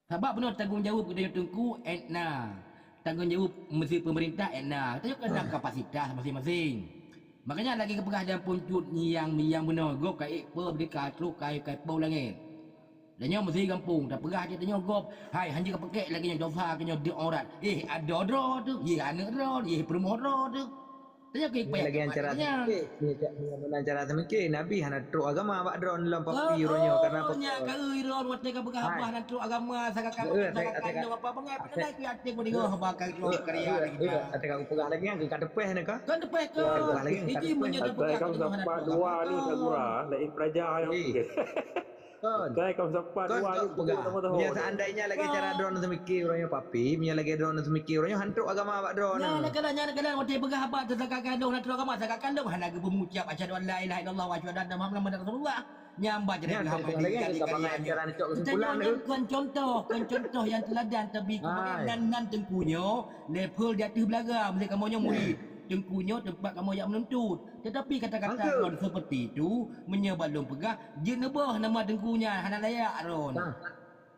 Sebab benar tanggungjawab kita tengku etna. Tanggungjawab mesti pemerintah etna. Kita kena kapasitas masing-masing. Makanya lagi kepegah dan puncut yang benar gop kai pe berdeka truk kai pau langit. Dan nyo mesti kampung tak pegah kita nyo gop. Hai hanya kepekek lagi nyo dosa ke nyo di orat. Ada dro tu. Anak dro, permoh dro tu. Tanya ke Ni lagi yang cara semikir. Ni cara semikir. Nabi hana truk agama bak drone dalam papi ronyo karena apa? Nya kau iron wat ka pegah habah dan truk agama sagakan apa pengai penai ku ate ko dingo habah ka karya kita. Ada kau pegah lagi yang kat depan ni ka? Kan depan ke. Iki menyatu pegah Kau sempat dua ni Sagura, lain pelajar yang kau sempat dua ni punya seandainya lagi cara drone semikir orangnya papi, punya lagi drone semikir orangnya hantu agama bak drone. Nya kadang wat pegah habah sagakan dong dan truk agama sagakan dong hana ge mengucap asyhadu an la ilaha illallah wa asyhadu anna muhammadar rasulullah. Nyamba jadi habah lagi kan contoh yang teladan tapi kemudian nan tengkunya level di atas belaga mesti kamu nya murid tengkunya tempat kamu yang menuntut tetapi kata-kata seperti itu menyebabkan pegah jenebah nama tengkunya hana layak ron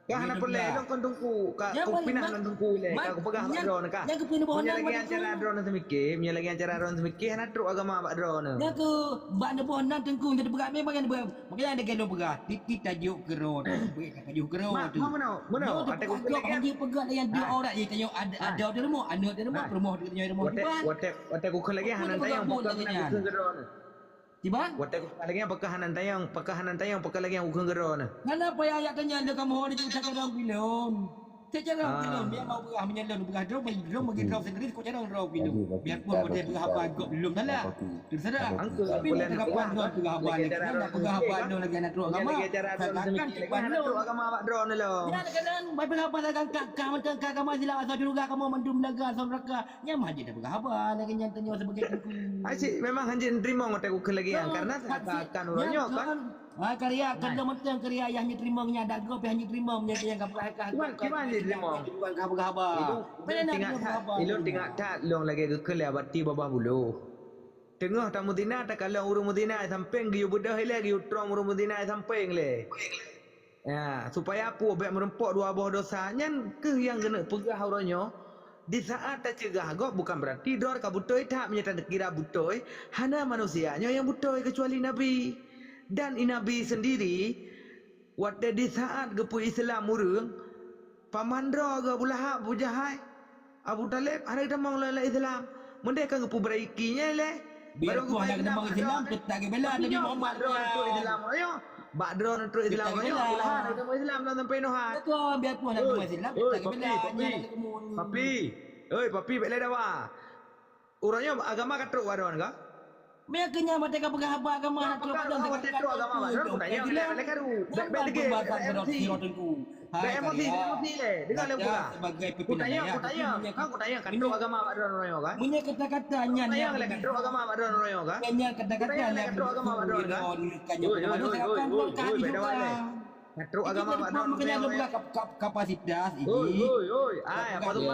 ya hana pelai dong kon tungku ka ku pinah nan tungku le ka ku pegah bak drone ka yang kepinah bawah nama lagi acara drone semikir punya lagi acara drone semikir hana truk agama bak drone yang ke bak ne bawah nan tengku jadi pegah memang makanya ada gelo pegah titik tajuk keron tajuk keron tu mana ada ku lagi dia pegah yang dia orang je tanya ada dia rumah anak dia rumah rumah dia rumah wate ku lagi hana tayang bukan nan ku drone tiba wate ku lagi pekahanan tayang pekah lagi yang ukun drone kenapa yang ayat tanya dia kamu hari tu cakap orang film secara film dia mau berah menyalon berah drum bagi drum sendiri kau cara orang film biarpun dia berah apa agak belum salah terserah tapi dia kapan drone berah apa lagi nak berah apa lagi anak drone agama kan agama bak drone lo ya kadang baik berah apa lagi kakak macam agama sila asal juga kamu mendum laga saudara nyamah je dah berah apa lagi yang tanya sebagai asyik memang hanjin terima ngotek ukun lagi yang karena akan orangnya kan karya kada macam karya yang terima nya ada gop yang terima nya yang kapal gimana dia terima ilun tinggal tak long lagi ke le abati babah bulu tengah tamu dina tak kalau urung mudina samping giu budah lagi utrong urung mudina samping le ya supaya apa baik merempok dua buah dosanya ke yang kena pegah orangnya di saat tak cegah gop bukan berarti dor ka butoi tak menyatakan kira butoi hana manusianya yang butoi kecuali nabi dan Nabi sendiri waktu di saat gepu Islam murung pamandra ke Abu Lahab Abu Jahal Abu Talib ada demang la Islam mendeka gepu beraikinya le baru ku ada demang Islam kita ke bela Nabi Muhammad tu Islam ayo Badro tu Islam ayo Abu Lahab ada demang Islam dalam sampai nohat tu biar ku ada demang Islam kita ke bela papi bela dawa urangnya agama katruk wadon ka mereka nya mereka pegang apa agama nak terus agama baru tanya mereka tu bagi emosi le dengar le pula sebagai pimpinan aku tanya kan terus agama baru orang kan punya kata-katanya tanya le kan terus agama baru orang kan punya kata-katanya terus agama baru kan Terus agama baru makanya lu buka kapasitas ini apa tu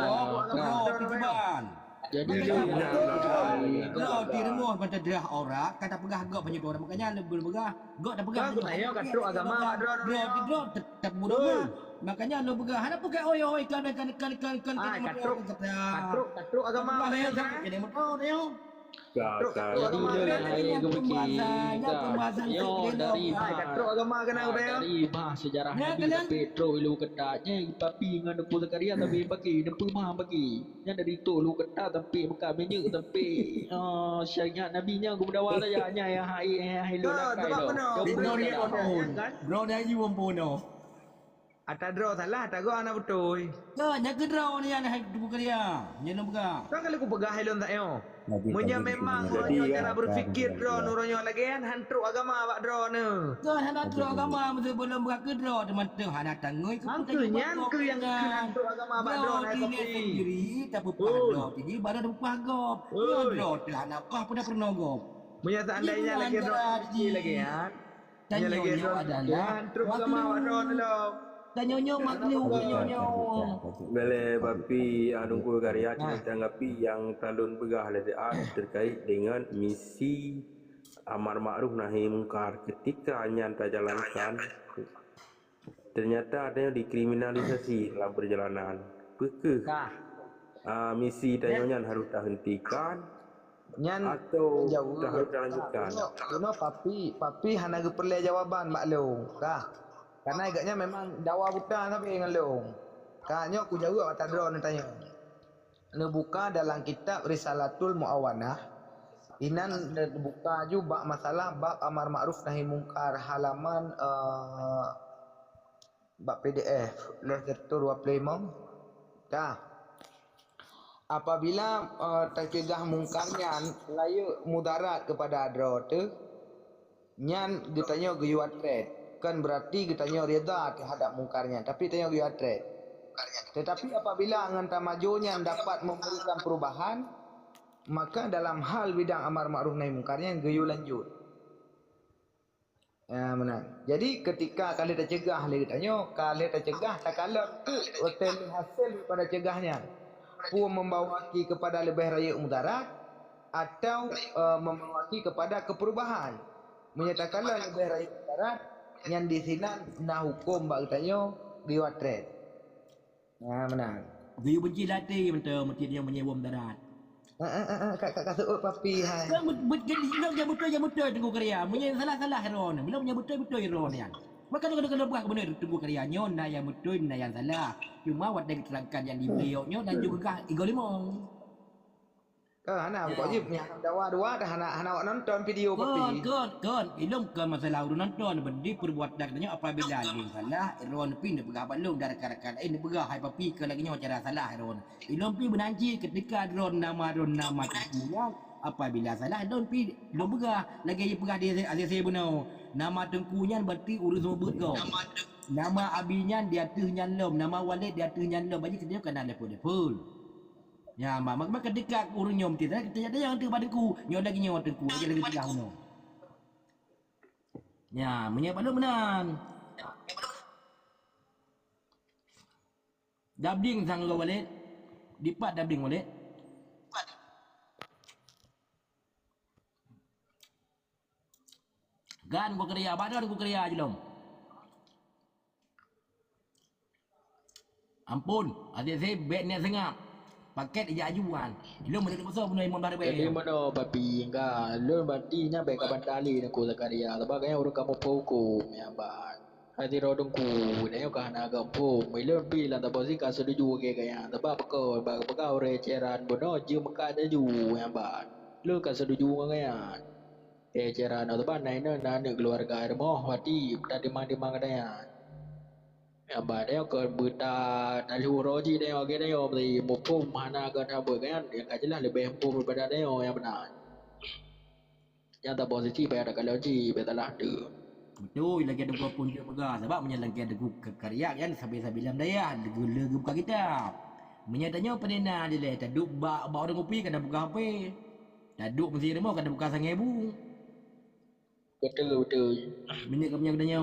jadi kalau di rumah pada derah orang kata pegah gak banyak orang makanya lebih pegah gak dah pegah aku tanya kata agama drone tetap mudah makanya lo pegah ada pegah oi kan kata agama jadi motor dia jadi dari agama kena dari bahas sejarah Nabi Petro lu ketanya tapi dengan aku Zakaria tapi bagi nempu mah bagi yang dari tu lu kata tapi bukan banyak tapi syariat nabinya aku berdawal saja ya hai lu nak bro dia jiwa pono Ata draw salah, ata gua anak betul. Nah, nak draw ni anak bukan dia. Nyenam bukan. Kan kalau aku pegah helon tak yo. Munya memang orang cara berfikir draw nuronyo lagi kan hantu agama awak draw ne. Kan hana draw agama mesti belum buka ke draw teman tu hana tangoi ke ke yang hantu agama awak draw naik kopi. Sendiri tapi draw tinggi baru ada pagop. Draw hana kah pun dah pernah gop. Munya seandainya lagi draw lagi kan. Munya lagi draw adalah hantu agama awak draw ne. Tanyonyo maklu tanyonyo. Bele bapi anungku karya tanggapi yang talun pegah terkait dengan misi amar ma'ruf nahi mungkar ketika nyata jalankan ternyata ada yang dikriminalisasi dalam perjalanan. Apakah Nah, misi tanya harus terhentikan nyan atau jauh. harus dilanjutkan? Papi hana ge perlu jawaban mak long. Karena agaknya memang dawa buta tapi dengan long. Nyo aku jawab tak drone tanya. Ne buka dalam kitab Risalatul Muawanah. Inan buka juga masalah bab amar ma'ruf nahi mungkar halaman bab PDF lectur 25. Apabila tercegah mungkarnya layu mudarat kepada adro tu nyan getanya guyuat red kan berarti getanya reda terhadap mungkarnya tapi tanya guyuat red. Tetapi apabila angan tamajunya dapat memberikan perubahan maka dalam hal bidang amar ma'ruf nahi mungkarnya guyu lanjut. Ya benar. Jadi ketika kali tercegah lagi tanya kali tercegah tak kalau hotel hasil daripada cegahnya pun membawaki kepada lebih raya mudarat atau membawaki kepada keperubahan menyatakanlah lebih raya mudarat yang di sini nak hukum bak tanya biwat red. Ya benar. Dia benci latih betul mesti dia menyewa darat. Kak suut papi hai. Kan betul tunggu karya. Punya salah heron. Bila punya betul heron yang. Maka kalau buat benar tunggu karyanya na yang betul na yang salah. Cuma wat dari terangkan yang di beliaunya dan juga Igo Limong. Hana wajib ni dawa dua dah hana awak nonton video papi. Kan. Ilmu ke masalah urun nonton bendi perbuatan katanya apabila dia salah heron pin dia pegah balung dari rakan ini pegah hai papi ke lagi nyawa cara salah heron. Ilmu pin benanci ketika ron nama tengkunya apabila salah don pi lo pegah lagi dia pegah dia saya benar. Nama tengkunya berarti urus sebut kau. Nama abinya dia tu nyalom, nama walid dia tu nyalom. Bagi kita kan ada full. Ya, mak ketika urun nyom tidak kita ada yang tu padaku. Nyo lagi nyawa tengku aja lagi tengah no. Ya, menyapa lu benan. Dabding sang lo walid. Dipat dabding walid. Gan gua kerja, badar gua kerja aja lom. Ampun, adik saya bednya sengap. Paket ijak ajuan. Lu menjadi besar punya imam baru Jadi mana papi enggak lu berarti nya baik kapan tali nak Zakaria sebagainya orang kamu hukum ya bang. Hati rodong ku dia kan agak pun melu pi lan tak bosi ka setuju ke kaya sebab ko bag pegau receran bono je meka ju ya bang. Lu ka setuju ngaya. Receran atau ban nai na keluarga mo hati tadi mang dia. Ya ba dia ke buta dari roji dia oke dia di mupum mana ke dia bagian dia kajilah lebih empuk daripada dia yang benar. Yang tak posisi bayar kalau ji betalah tu. betul lagi ada gua pun dia pegah sebab lagi ada gua karya kan sambil bilang daya gula buka kita. Menyatanya penena dia le taduk ba orang kopi kena buka HP. Taduk mesti remo kena buka 1000. Betul. Minyak kedanya.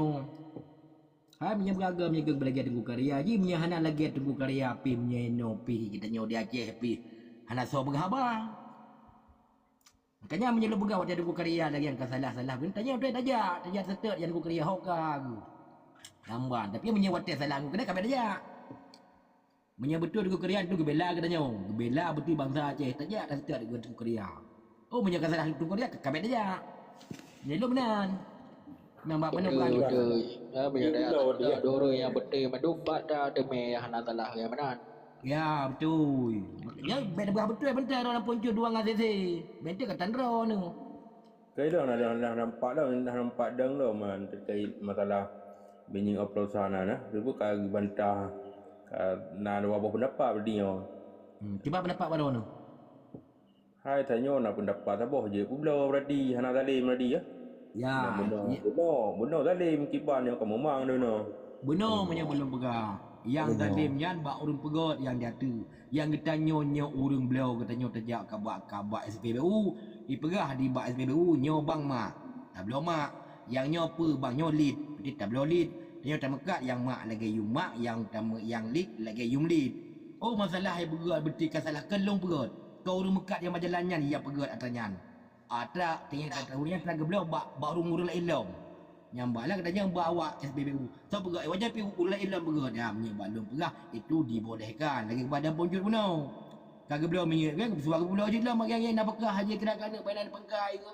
Minyak beragam minyak belagi ada gua karya ji minyak hana lagi ada gua karya pi minyak no pi kita nyo dia Aceh pi. Hana so berhabang. Makanya menyeluk begau dia ada gua karya lagi yang salah pun tanya dia tajak setet yang gua karya hokang. Gambar tapi menyewat salah gua kena kabel dia. Menyebut betul gua karya tu gebela katanya. Gebela betul bangsa Aceh tajak dan setet gua karya. Oh menyek salah tu karya kabel dia. Menyeluk benar. Nampak mana bukan Betul. Ya banyak doro yang betul mendubat dah demi hana salah yang benar. Ya betul. Makanya beda betul bentar orang puncut dua ngan sese. Benda kat tandra tu. Kaya dah nampak dah man terkait masalah bini upload sana nah. Dia pun kaya bantah nak ada apa pendapat dia. Cuba pendapat pada tu. Hai tanya nak pendapat apa je. Pula berarti hana zalim berarti ya. Ya. Benar zalim kiban yang kamu mang tu no. Benar punya belum pegang. Yang zalim yang bak urun pegot yang dia tu. Yang kita nyonya urun belau kita nyo terjak kabak SPBU. Ipegah di bak SPBU nyo bang mak. Tak belum mak. Yang nyo apa bang nyo lead. Dia tak belum lead. Dia tak mekat yang mak lagi yum mak yang lead lagi yum lead. Oh masalah yang pegot betika salah kelong pegot. Kau urun mekat yang majalannya yang pegot atanya. Ada tinggal tahunnya tenaga belau bak urun lain lom. Nyambak lah katanya bawa SPBU. So pegang wajah pi ulai ilam berat. Ya menyebab belum pegah itu dibolehkan lagi kepada puncut puno. Kagak belum menyebab kan suara pulau je lah mari nak pegah haji kena painan pengkai ke.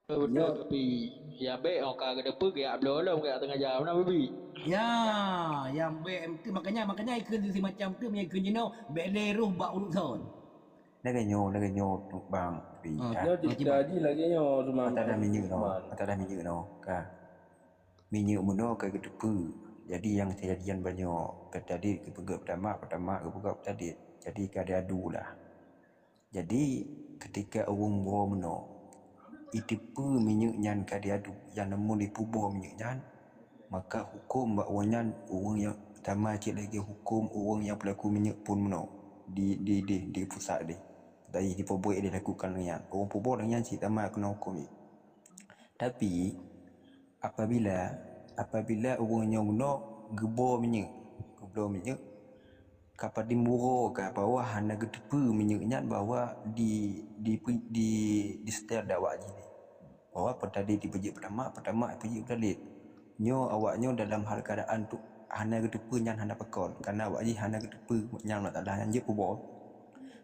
Benar babi. Ya baik orang kagak ada pergi ya belum ke tengah jam nak babi. Ya, yang BMT makanya ikut si macam tu punya ikut jenuh beleruh bak urusan. Laganyo bang pi. Dia cerita di lagi nyo semua. Mata dah minyak no. Ka. Minyak muno ka gedepu. Jadi yang kejadian banyak tadi ke pegak pertama ke pegak tadi. Jadi kada adu lah. Jadi ketika orang bawa muno itipu minyak nyan kada adu yang nemu di pubo minyak nyan maka hukum bak wanyan orang yang pertama cik lagi hukum orang yang pelaku minyak pun muno di pusat dia. Dari di poboi dia lakukan dengan orang poboi dengan cik tamat kena hukum ni. Tapi apabila orang yang muno gebor minyak kapal dimuro ke bawah hana gedepu minyaknya bahawa di setel dak awak ni. Bahawa petadi di pejik pertama pejik berdalit. Nyo awaknyo dalam hal keadaan tu hana gedepu nyan hana pekon karena awak ji hana gedepu nyan nak talah nyan je pubo.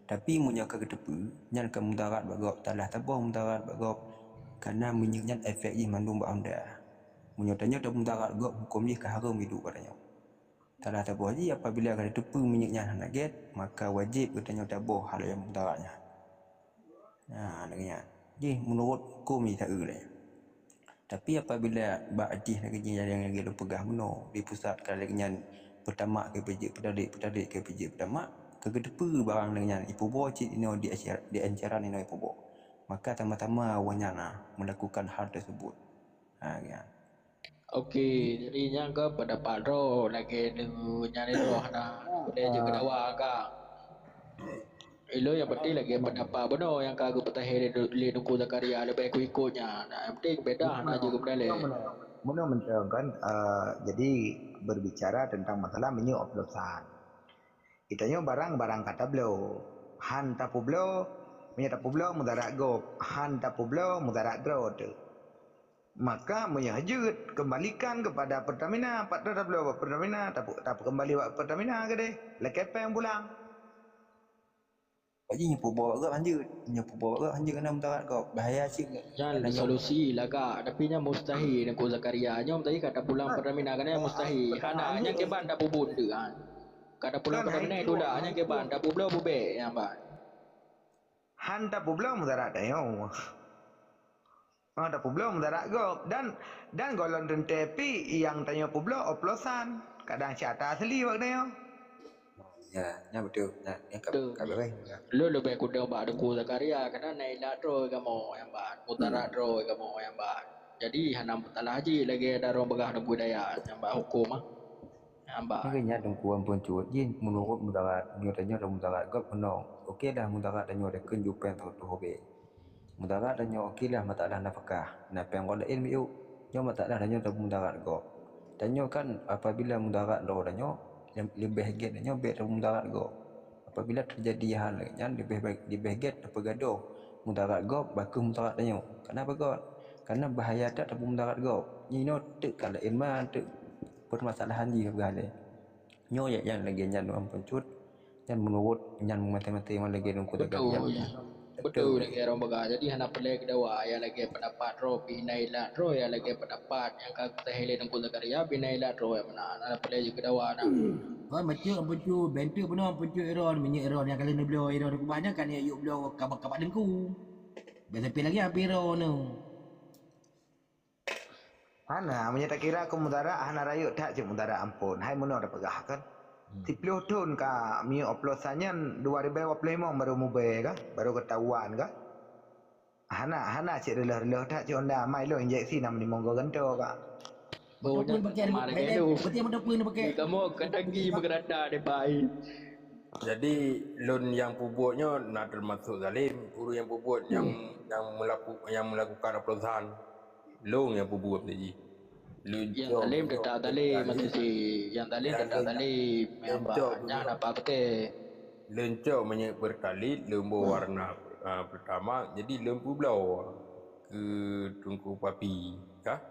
Tapi munyo ke gedepu nyan ke mudarat bagop talah tabah mudarat bagop karena minyak nyan efek ji mandum ba anda. Munyo tanya dak mudarat gop hukum ji ke haram hidup katanya. Talah tabah ji apabila ada depu minyaknya hana get maka wajib katanya tabah hal yang mudaratnya. Nah dengannya. Ji menurut hukum ni tak boleh. Tapi apabila ba'dih lagi yang lagi pegah meno di pusat kalau dengan pertama ke pejik pedalik ke pejik pertama ke gedepu barang dengan ipu bo cik ino di ancaran ino ipu bo. Maka tama-tama wanyana melakukan hal tersebut. Ha kan. Okey, jadi yang ke pendapat ro lagi dengan nyari roh dah. Boleh je kedawa ka. Ilo yang penting lagi pendapat benar yang kagak petahir di Nungku Zakaria lebih ikutnya. Nah, yang penting beda nak juga berdalil. Muna menerangkan jadi berbicara tentang masalah minyak oplosan. Itanya barang kata beliau. Han tapu beliau, minyak tapu beliau mudarat gop. Han tapu beliau mudarat drot. Maka menyahajut kembalikan kepada Pertamina. Pak tapu beliau Pertamina tapu kembali Pertamina ke deh. Lekepe yang pulang. Wajib nyepu bawa lanjut kena mudarat kau. Bahaya cik. Jangan solusi lah kak. Tapi nya mustahil Nungku Zakaria. Nya tadi kata pulang Pertamina kan mustahil. Karena nya ke ban tapu bunda kan. Kata pulang Pertamina itu dah nya ke ban tapu belau bube yang ban. Han tapu belau mudarat dah yo. Tapu belau mudarat gop dan golon tentepi yang tanya pubelau oplosan. Kadang syata asli waktu yo. Ya betul. Ya kat baik. Lu lebih kuda bak Nungku Zakaria karena nailat ro kamu yang ban. Mutarat ro kamu yang ban. Jadi hanam talah haji lagi ada orang begah Nungku Daya yang ban hukum ah. Yang ban. Makanya dengkuan pun cuat je menurut mudarat. Nyatanya ada mudarat gop menong. Okey dah mudarat dan ada kenjupan tu hobe. Mudarat dan okey lah mata dah nafkah. Nah pengolain biu. Nyo mata dah dan ada mudarat gop. Dan kan apabila mudarat ro dan yang lebih get nya bet mudarat go. Apabila terjadi hal yang lebih get apa gaduh mudarat go baku mudarat nya. Kenapa go? Karena bahaya tak mudarat go. Nyino tek kalau iman tek permasalahan di gale. Nyo yang lagi nyan ampun cut yang menurut yang mati-mati yang lagi Nungku Zakaria. Betul lagi orang begah. Jadi hana pelak dawa yang lagi pendapat ro binailat ro yang lagi pendapat yang kagak tahil Nungku Zakaria binailat ro yang mana. Hana pelak juga dawa nak. Oh betul bentuk benar betul Iron minyak Iron yang kali ni beliau Iron kebanyakan ya yuk beliau kapak dengku. Biasa pi lagi apa Iron tu. Hana menyata kira aku mudarat hana rayuk tak je mudarat ampun. Hai mana ada pegah kan? 10 tahun ka minyak oplosannya 2025 baru mubah ka? Baru ketahuan ka? Hana cik relah tak cik onda mai lo injeksi nam ni monggo gento ka. Betul pakai betul pun pakai. Kamu ketangi bergerada de baik. Jadi loan yang pupuknya nak termasuk zalim, guru yang pupuk yang melakukan oplosan. Loan yang pupuk tadi. Yang talim tak talim mesti si. Yang talim tak talim. Yang banyak apa kete. Lencok banyak berkali lembu warna pertama jadi lembu belau ke tungku papi kah?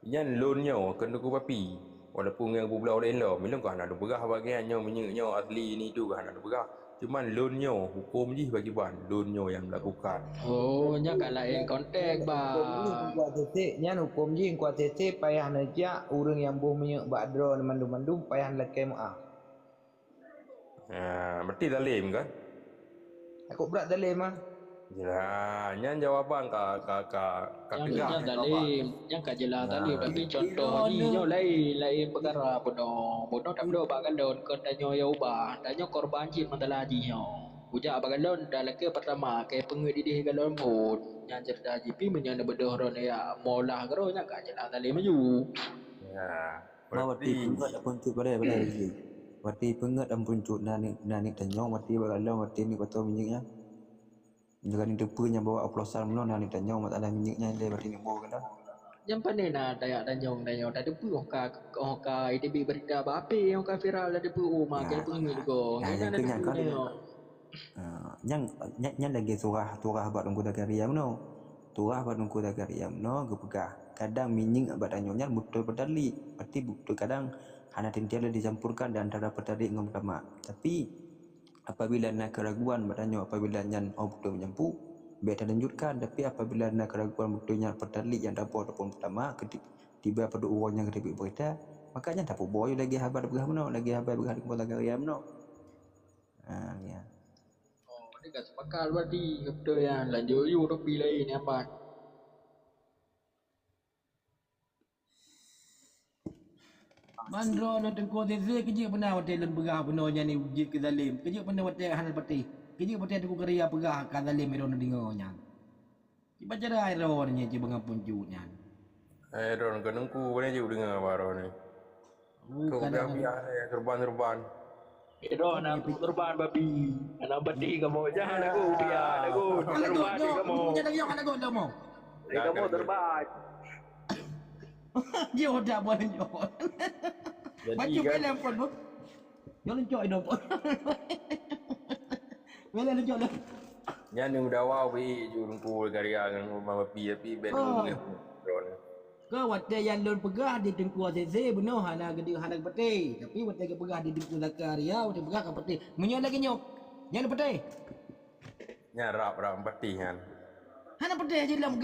Yan loan-nyo kena ku papi. Walaupun dengan beberapa lain lah. Bila kau nak ada berah bagiannya menyeknya asli ni tu kan ada berah. Cuman loan-nyo hukum je bagi ban. Loan-nyo yang melakukan. Oh, nya kat lain kontak Hukum ni bang. kuat titik nyan hukum je kuat titik payah najak urang yang boh menyek badra mandum-mandum payah lekai maaf. Berarti zalim kan? Aku berat dalam ah. Yalah, nyan jawapan ka Yang tegak. yang talim, yang kat jelas talim tapi contoh ni nyo lain perkara bodoh tak bodoh bak galon kon tanyo ya ubah, tanyo korban jin masalah haji nyo. Ujak bak galon dah leke pertama ke pengit didih galon pun. Yang cerita haji pi menyana bedoh ron ya molah garo nya kat jelas talim maju. Ya. Berarti pengat dah puncut pada lagi. Berarti pengat dah puncut nanik tanyong berarti bagalong berarti ni kata minyaknya. Jangan ni depunya bawa oplosan meno nanik tanyong masalah minyaknya dia berarti ni bawa kan. Yang pandai nak dayak danyong tak ada pu ka ITB berita apa yang ka viral ada pu mak ke pengit go. Yang Ada kenyang pu kan. dia. Yang lagi turah buat ungku tak kariam no. Turah buat ungku tak kariam no gepegah. Kadang minying abad tanyongnya betul pedali. Berarti betul kadang hana tintiala dicampurkan dan antara petari dengan pertama. Tapi apabila nak keraguan bertanya apabila nyan betul menyampu biar lanjutkan tapi apabila nak keraguan betulnya petali yang dapur ataupun pertama tiba pada orang yang ketibik berita makanya tak apa boy lagi habar berah meno lagi habar berah di kota Garia meno. Ya. Oh, dia kat sepakal berarti betul yang lanjut you topi lain apa. Mandro no tengko zeze kerja pernah hotel dan berah penonya ni uji ke zalim. Kerja pernah hotel hanal pati. Kerja hotel tengko kerja berah ka zalim meron dengonya. Tiba cara ironnya je bengang punjutnya. Ron kenengku boleh je dengar baro ni. Kau Kadang biar serban-serban. Ero nak turban babi. Anak beti kamu jangan aku biar aku turban kamu. Jangan yo kan aku dah mau. Kamu turban. Dia dah boleh yo. Jadi Baju kan bela pun bu. Yo lencok ino pun. Bela lencok dah. nyan ni udah wow bi jurungku karya dengan rumah babi tapi ben Ron. Kau hotel yang lon pegah di tengku zeze benoh hana gede hana peti. Tapi hotel ke pegah di tengku Zakaria hotel pegah ka peti. Menyo lagi nyok. Yang peti. Nyan rap peti kan. Hana peti je dalam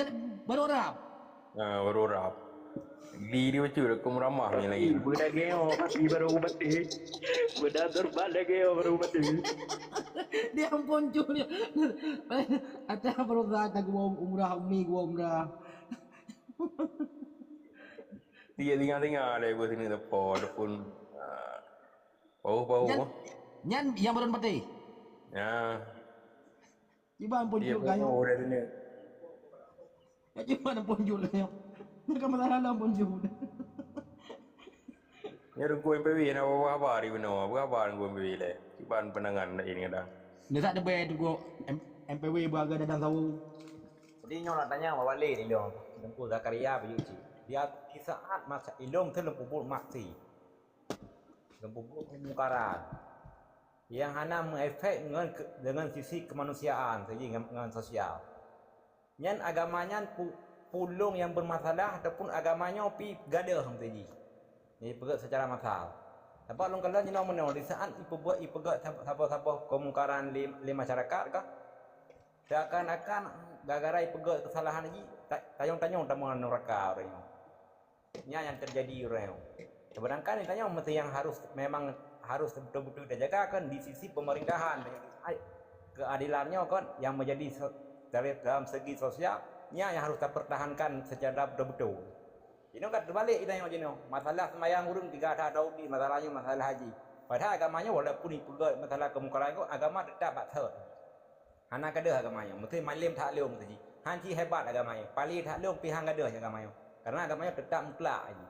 baru rap. Baru rap. Di baca aku meramah ni lagi. Budak geo pasti baru beti. Budak turban dah geo baru beti. Dia ampun dia. Ada baru rap gua umrah umi gua umrah. Dia tinggal-tinggal dia buat sini ataupun bau. Nyan yang baru peti. Ya. Iba ampun Dia juga yo. bau dari sini. Ya cuma ampun juga yo. Mereka masalah ampun juga. Ya rungku MPW nak bawa apa hari benar. Berapa rungku MPW le? Kiban penangan ini kadang. Dia tak ada bayar tu gua MPW beragam dadang sawu. Jadi nyo nak tanya awak balik ni long. Tengku Zakaria pergi uji. Dia di saat masa ilong tu lempubul maksi. Lempubul kemungkaran. Yang hana mengefek dengan sisi kemanusiaan, segi dengan sosial. Nyan agamanya pulung yang bermasalah ataupun agamanya pi gadah tadi. Jadi pegat secara masal. Sebab long kalau jenau menol di saat ipegat siapa-siapa kemungkaran di masyarakat kah? Seakan-akan gara-gara ipegat kesalahan lagi tayong-tayong tamu neraka orang. Ini yang terjadi orang. Sedangkan ditanya mesti yang memang harus betul-betul dijaga kan di sisi pemerintahan keadilannya kan yang menjadi dalam segi sosialnya yang harus dipertahankan secara betul-betul. Ini kan terbalik kita tengok jenuh. Masalah sembahyang urung 3 tahun di masalahnya masalah haji. Padahal agamanya walaupun ipegat masalah kemungkaran itu agama tetap batal. Hana kada agamanya, mesti malim taklum tadi. Hanci hebat agamanya, pali taklum pihang kada agamanya. Karena agamanya tetap mutlak aja.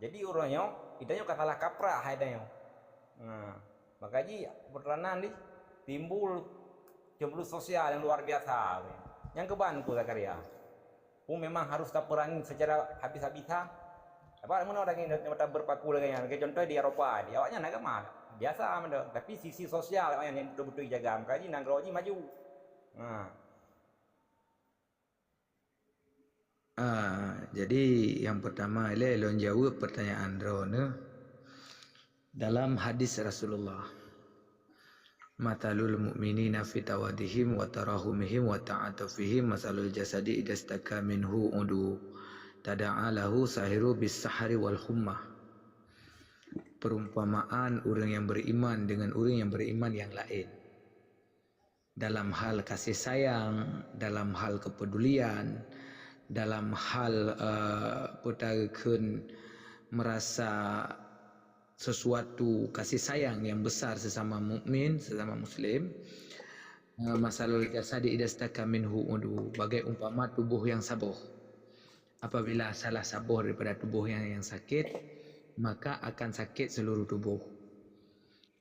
Jadi orangnya itanya katalah kaprah haidanya. Makanya peranan ni timbul cemburu sosial yang luar biasa. Yang kebantu Zakaria. Pun memang harus terperangi secara habis-habisan. Apa mana orang yang berpaku dengan contoh di Eropah, di awaknya agama biasa mana, tapi sisi sosial yang betul-betul dijaga. Makanya nang roji maju. Jadi yang pertama ialah lon jawab pertanyaan drone dalam hadis Rasulullah. Matalul mu'minina fi tawadihim wa tarahumihim wa ta'atufihim masalul jasadi idastaka minhu udu tada'a lahu sahiru bis sahari wal hummah. Perumpamaan orang yang beriman dengan orang yang beriman yang lain dalam hal kasih sayang, dalam hal kepedulian, dalam hal pertahakan merasa sesuatu kasih sayang yang besar sesama mukmin, sesama muslim. Masalul jasadi idastaka minhu udu, bagai umpama tubuh yang sabuh. Apabila salah sabuh daripada tubuh yang sakit, maka akan sakit seluruh tubuh.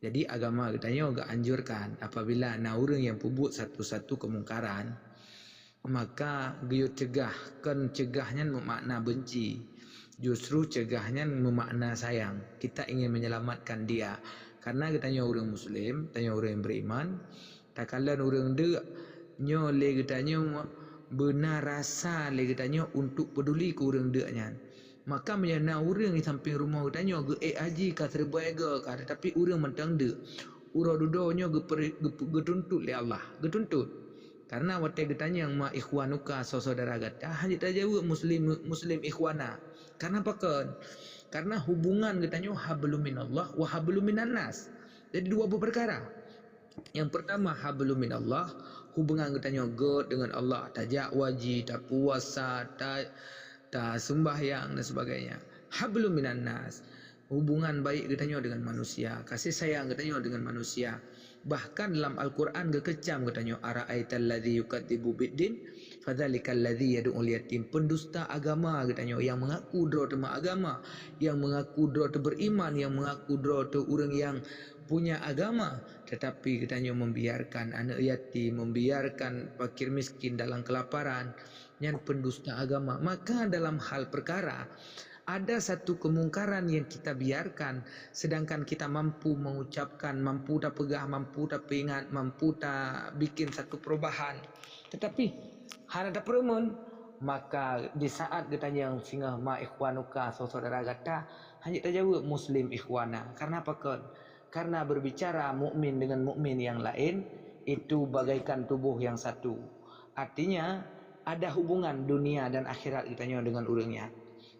Jadi agama katanya agak anjurkan apabila ada orang yang pubut satu-satu kemungkaran, maka dia cegahnya bermakna benci. Justru cegahnya bermakna sayang. Kita ingin menyelamatkan dia. Karena katanya orang Muslim, tanya orang yang beriman, tak kala orang dia nyole katanya benar rasa le katanya untuk peduli ke orang dia nya. Maka menyana orang di samping rumah katanya ge haji ka terbaik ge ka, tetapi orang mentang dia. Urang dudonya getuntut le Allah, getuntut. Karena waktu katanya yang ma ikhwanuka saudara kata hanya tajawab muslim ikhwana. Karena apa kan? Karena hubungan katanya hablum minallah wa hablum minan nas. Jadi dua perkara. Yang pertama hablum minallah, hubungan katanya God dengan Allah, tajak wajib, tak puasa, tak sembahyang dan sebagainya. Hablum minan nas, hubungan baik katanya dengan manusia, kasih sayang katanya dengan manusia. Bahkan dalam Al-Quran kekecam katanya ara'aital ladzi yukadzibu biddin fadzalikal ladzi yad'ul yatim. Pendusta agama katanya yang mengaku dro tema agama, yang mengaku dro beriman, yang mengaku dro orang yang punya agama, tetapi katanya membiarkan anak yatim, membiarkan fakir miskin dalam kelaparan, yang pendusta agama. Maka dalam hal perkara ada satu kemungkaran yang kita biarkan, sedangkan kita mampu mengucapkan, mampu tak pegah, mampu tak ingat, mampu tak bikin satu perubahan, tetapi hana tak peremun, maka di saat katanya yang singa ma ikhwanuka saudara kata hanya terjawab muslim ikhwana. Karena apa kan? Karena berbicara mukmin dengan mukmin yang lain itu bagaikan tubuh yang satu. Artinya ada hubungan dunia dan akhirat katanya dengan orangnya.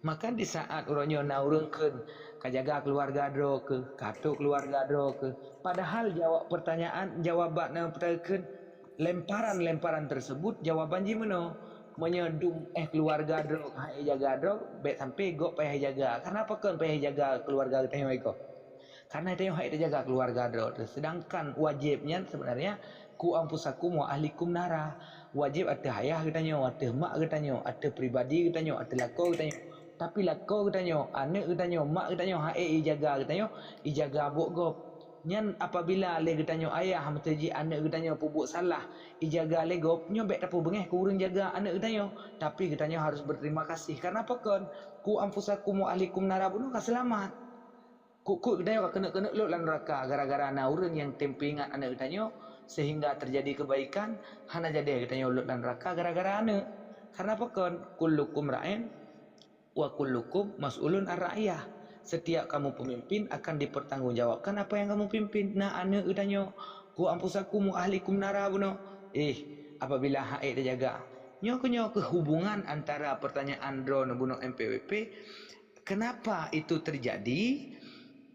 Maka di saat orangnya nak urangkan kajaga keluarga dro ke, katuk keluarga dro ke, padahal jawab pertanyaan, jawaban yang pertanyaan lemparan-lemparan tersebut jawaban gimana? Menyedum keluarga dro, hai jaga dro, baik sampai gok payah jaga. Kenapa kan payah jaga keluarga kita yang iko? Karena itu yang hai jaga keluarga dro. Sedangkan wajibnya sebenarnya ku ampusakum wa ahlikum nara. Wajib ada ayah katanya, ada mak katanya, ada pribadi katanya, ada lako katanya. Tapi lako katanya, anak katanya, mak katanya, hai jaga katanya, ijaga abuk gop. Nyan apabila le katanya ayah mataji anak katanya pubuk salah, ijaga le gop, nyo baik tapu bengeh ku urang jaga anak katanya. Tapi katanya harus berterima kasih. Karena apa kan? Ku ampusakum wa ahlikum nara bunuh selamat. Kuk katanya kena lu lan neraka gara-gara ana urang yang tempe ingat anak katanya sehingga terjadi kebaikan, hana jadi katanya lu lan neraka gara-gara anak. Karena apa kan? Kullukum ra'in wa kullukum mas'ulun ar-ra'iyah. Setiap kamu pemimpin akan dipertanggungjawabkan apa yang kamu pimpin. Nah anak katanya ku ampusakum wa ahlikum nara bunuh. Apabila haid terjaga. Nyo kehubungan antara pertanyaan drone bunuh MPWP, kenapa itu terjadi?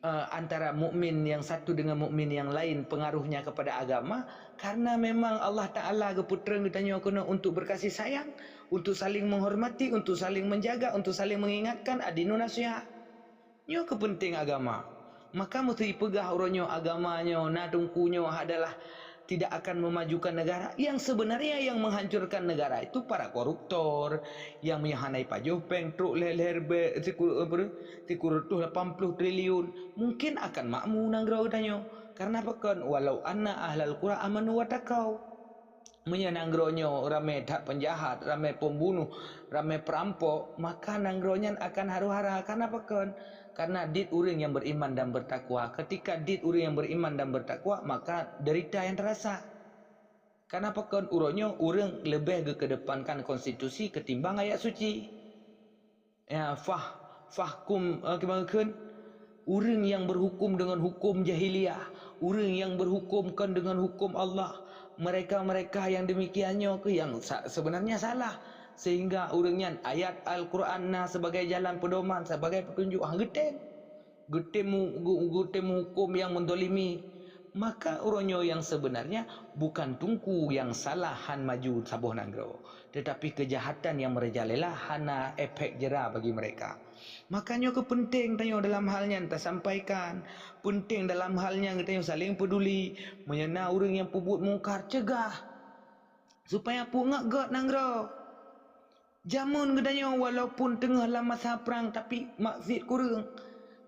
Antara mukmin yang satu dengan mukmin yang lain pengaruhnya kepada agama, karena memang Allah Ta'ala keputra ditanya kena untuk berkasih sayang, untuk saling menghormati, untuk saling menjaga, untuk saling mengingatkan adinu nasihat. Nyo kepenting agama. Maka mesti pegah orangnya agamanya, nadungkunyo adalah tidak akan memajukan negara. Yang sebenarnya yang menghancurkan negara itu para koruptor yang menyahanai pajak pengtruk leher tikur 80 triliun mungkin akan makmur nangrau tanya. Karena apa kan? Walau anna ahlal qura amanu watakau, menyananggronya ramai tak penjahat, ramai pembunuh, ramai perampok, maka nanggronya akan haru-hara. Karena apa kan? Karena dit orang yang beriman dan bertakwa. Ketika dit orang yang beriman dan bertakwa, maka derita yang terasa. Kenapa kan urutnya orang lebih kedepankan konstitusi ketimbang ayat suci. Ya, fahkum kebangkan orang yang berhukum dengan hukum jahiliyah, orang yang berhukumkan dengan hukum Allah, mereka-mereka yang demikiannya ke yang sebenarnya salah, sehingga orangnya ayat Al-Quran sebagai jalan pedoman, sebagai petunjuk getem hukum yang mendolimi. Maka orangnya yang sebenarnya bukan tungku yang salahan maju sabuh nanggro, tetapi kejahatan yang merajalela hana efek jera bagi mereka. Makanya kepenting tanya dalam halnya kita sampaikan, penting dalam halnya kita saling peduli, menyena orang yang pebut mungkar cegah supaya pungak god nanggro. Jamun gedanya walaupun tengah lama masa perang tapi maksud kurang.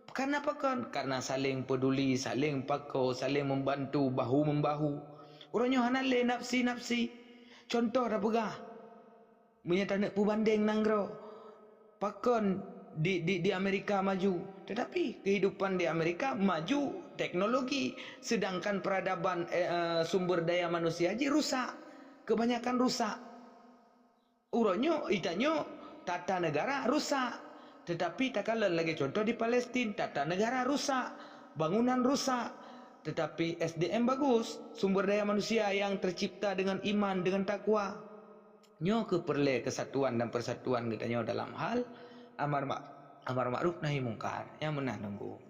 Kenapa kan? Karena saling peduli, saling pakau, saling membantu, bahu membahu. Orangnya hanale nafsi. Contoh dah pegah. Menyata nak pubanding nanggro. Pakon di Amerika maju. Tetapi kehidupan di Amerika maju teknologi. Sedangkan peradaban sumber daya manusia aja rusak. Kebanyakan rusak. Orangnya, itanya tata negara rusak. Tetapi tak kalah lagi contoh di Palestin, tata negara rusak, bangunan rusak, tetapi SDM bagus, sumber daya manusia yang tercipta dengan iman, dengan takwa. Nyo keperle kesatuan dan persatuan katanya dalam hal amar ma'ruf nahi mungkar yang menanggung.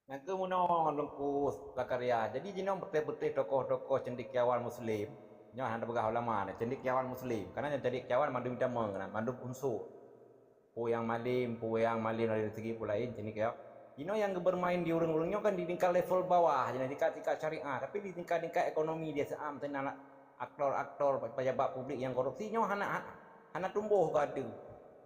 Yang kemudian lengkus Zakaria. Jadi jinom betul-betul tokoh-tokoh cendekiawan Muslim. Nyo handa begah ulama ni cendekiawan Muslim. Karena yang cendekiawan mandu dama kan, mandu unsur. Pu yang malim dari segi pulain cendekiawan. Jino yang bermain di urang-urangnya kan di tingkat level bawah, jadi tingkat syariah. Tapi di tingkat ekonomi dia seam tenan aktor-aktor pejabat publik yang korupsi nyo hana tumbuh ke ada.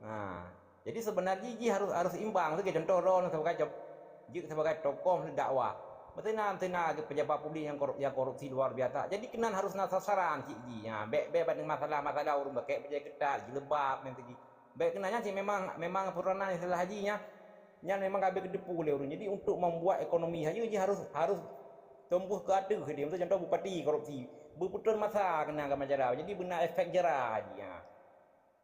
Nah, jadi sebenarnya ji harus imbang. Sebagai contoh ron sebagai tokoh dakwah. Betina pejabat publik yang korupsi luar biasa. Jadi kenan harus nak sasaran cik. Ya, baik banding masalah urang bakek pejabat ketat, jilbab nanti. Baik kenanya sih memang peranan istilah hajinya yang memang kabel kedepu oleh orang. Jadi untuk membuat ekonomi haji harus tumbuh ke ada ke dia. Untuk contoh bupati korupsi, berputar masa kena ke masyarakat. Jadi benar efek jerah haji. Ya.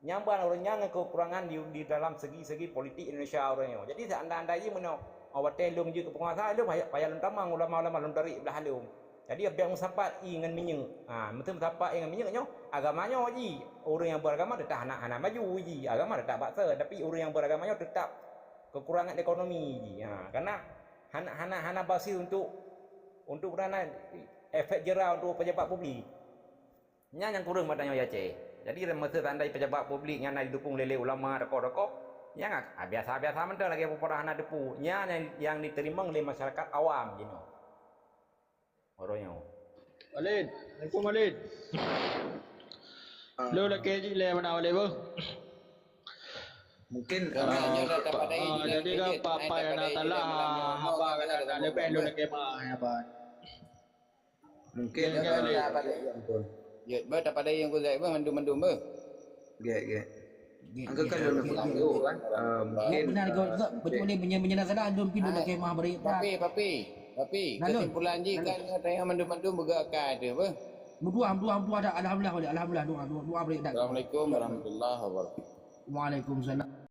Nyamban orangnya kekurangan di dalam segi politik Indonesia orangnya. Jadi anda ini menau awak telung je ke penguasa lu payah lentamang ulama-ulama lun dari belah halum. Jadi biang musapat ingan minyak. Betul musapat ingan minyaknya agamanya haji. Orang yang beragama tetap anak maju haji. Agama tetap baksa tapi orang yang beragamanya tetap kekurangan ekonomi haji. Karena hana basi untuk berana efek jera untuk pejabat publik. Nya yang kurang matanya ya ceh. Jadi masa tandai pejabat publik yang nak didukung lele ulama rokok-rokok yang biasa-biasa mentah lagi pupurah anak depu yang diterima oleh masyarakat awam gini orangnya. Walid, Assalamualaikum Walid. Lo nak kerja le mana Walid bu? Mungkin jadi kan papa yang nak talah haba kan nak lebih lo nak kemah ya ban. mungkin Ya, ber pada yang ku zai mandu ber. ge. Angka kan lu nak tahu kan. Mungkin Benar juga betul ni menyena sana adun pindu nak kemah berita. Tapi Lalu? kesimpulan ji kan tayang mandu bergerakkan ada apa? Berdua ada alhamdulillah doa berita. Assalamualaikum warahmatullahi wabarakatuh. Waalaikumsalam.